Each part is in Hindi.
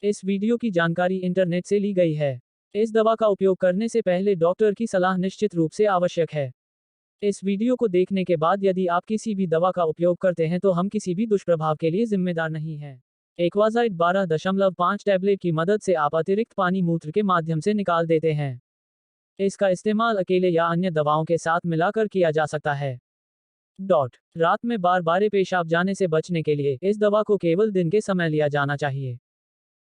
इस वीडियो की जानकारी इंटरनेट से ली गई है। इस दवा का उपयोग करने से पहले डॉक्टर की सलाह निश्चित रूप से आवश्यक है। इस वीडियो को देखने के बाद यदि आप किसी भी दवा का उपयोग करते हैं तो हम किसी भी दुष्प्रभाव के लिए जिम्मेदार नहीं हैं। एक्वाजाइड 12.5 टैबलेट की मदद से आप अतिरिक्त पानी मूत्र के माध्यम से निकाल देते हैं। इसका इस्तेमाल अकेले या अन्य दवाओं के साथ मिलाकर किया जा सकता है। रात में बार बार पेशाब जाने से बचने के लिए इस दवा को केवल दिन के समय लिया जाना चाहिए।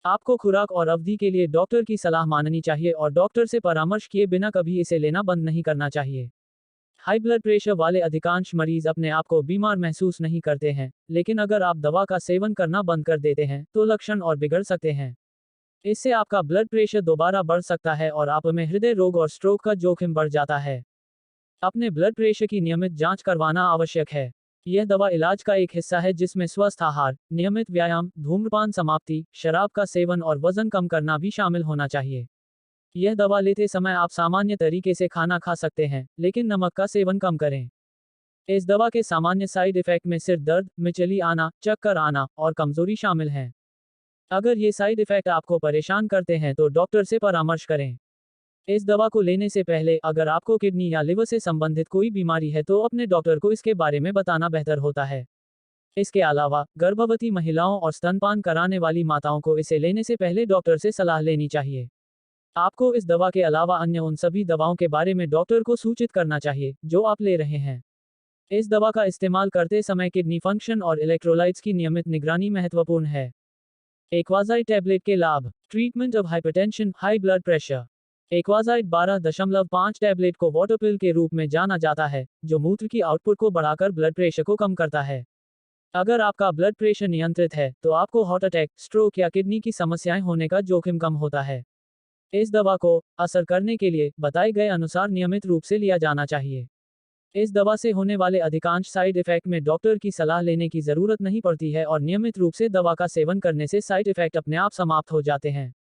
आपको खुराक और अवधि के लिए डॉक्टर की सलाह माननी चाहिए और डॉक्टर से परामर्श किए बिना कभी इसे लेना बंद नहीं करना चाहिए। हाई ब्लड प्रेशर वाले अधिकांश मरीज अपने आप को बीमार महसूस नहीं करते हैं, लेकिन अगर आप दवा का सेवन करना बंद कर देते हैं तो लक्षण और बिगड़ सकते हैं। इससे आपका ब्लड प्रेशर दोबारा बढ़ सकता है और आप में हृदय रोग और स्ट्रोक का जोखिम बढ़ जाता है। अपने ब्लड प्रेशर की नियमित जांच करवाना आवश्यक है। यह दवा इलाज का एक हिस्सा है जिसमें स्वस्थ आहार, नियमित व्यायाम, धूम्रपान समाप्ति, शराब का सेवन और वजन कम करना भी शामिल होना चाहिए। यह दवा लेते समय आप सामान्य तरीके से खाना खा सकते हैं, लेकिन नमक का सेवन कम करें। इस दवा के सामान्य साइड इफेक्ट में सिर दर्द, मिचली आना, चक्कर आना और कमजोरी शामिल हैं। अगर ये साइड इफेक्ट आपको परेशान करते हैं तो डॉक्टर से परामर्श करें। इस दवा को लेने से पहले अगर आपको किडनी या लिवर से संबंधित कोई बीमारी है तो अपने डॉक्टर को इसके बारे में बताना बेहतर होता है। इसके अलावा गर्भवती महिलाओं और स्तनपान कराने वाली माताओं को इसे लेने से पहले डॉक्टर से सलाह लेनी चाहिए। आपको इस दवा के अलावा अन्य उन सभी दवाओं के बारे में डॉक्टर को सूचित करना चाहिए जो आप ले रहे हैं। इस दवा का इस्तेमाल करते समय किडनी फंक्शन और इलेक्ट्रोलाइट्स की नियमित निगरानी महत्वपूर्ण है। एक्वाजाइड टैबलेट के लाभ। Treatment of hypertension, high blood pressure. Aquazide 12.5 tablet को वाटर पिल के रूप में जाना जाता है, जो मूत्र की आउटपुट को बढ़ाकर ब्लड प्रेशर को कम करता है। अगर आपका ब्लड प्रेशर नियंत्रित है तो आपको हार्ट अटैक, स्ट्रोक या किडनी की समस्याएं होने का जोखिम कम होता है। इस दवा को असर करने के लिए बताए गए अनुसार नियमित रूप से लिया जाना चाहिए। इस दवा से होने वाले अधिकांश साइड इफेक्ट में डॉक्टर की सलाह लेने की जरूरत नहीं पड़ती है और नियमित रूप से दवा का सेवन करने से साइड इफेक्ट अपने आप समाप्त हो जाते हैं।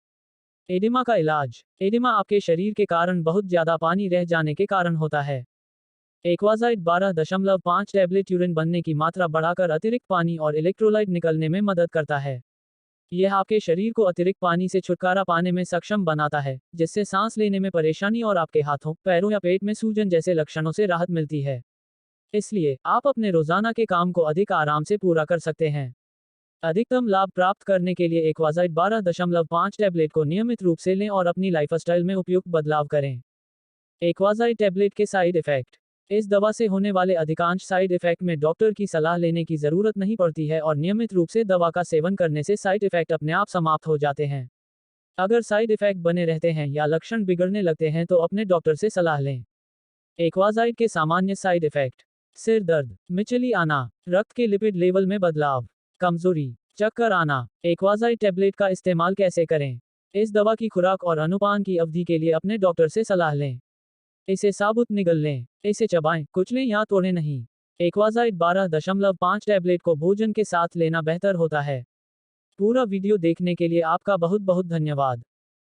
एडिमा का इलाज। एडिमा आपके शरीर के कारण बहुत ज्यादा पानी रह जाने के कारण होता है। एक्वाजाइड 12.5 टैबलेट यूरिन बनने की मात्रा बढ़ाकर अतिरिक्त पानी और इलेक्ट्रोलाइट निकलने में मदद करता है। यह आपके शरीर को अतिरिक्त पानी से छुटकारा पाने में सक्षम बनाता है, जिससे सांस लेने में परेशानी और आपके हाथों, पैरों या पेट में सूजन जैसे लक्षणों से राहत मिलती है। इसलिए आप अपने रोजाना के काम को अधिक आराम से पूरा कर सकते हैं। अधिकतम लाभ प्राप्त करने के लिए एक्वाजाइड 12.5 टैबलेट को नियमित रूप से लें और अपनी लाइफस्टाइल में उपयुक्त बदलाव करें। एक्वाजाइड टैबलेट के साइड इफेक्ट। इस दवा से होने वाले अधिकांश साइड इफेक्ट में डॉक्टर की सलाह लेने की जरूरत नहीं पड़ती है और नियमित रूप से दवा का सेवन करने से साइड इफेक्ट अपने आप समाप्त हो जाते हैं। अगर साइड इफेक्ट बने रहते हैं या लक्षण बिगड़ने लगते हैं तो अपने डॉक्टर से सलाह लें। एक्वाजाइड के सामान्य साइड इफेक्ट। सिर दर्द, मिचली आना, रक्त के लिपिड लेवल में बदलाव, कमजोरी, चक्कर आना। एक्वाजाइड टैबलेट का इस्तेमाल कैसे करें। इस दवा की खुराक और अनुपान की अवधि के लिए अपने डॉक्टर से सलाह लें। इसे साबुत निगल लें। इसे चबाएं, कुचलें या तोड़ें नहीं। एक्वाजाइड 12.5 टैबलेट को भोजन के साथ लेना बेहतर होता है। पूरा वीडियो देखने के लिए आपका बहुत बहुत धन्यवाद।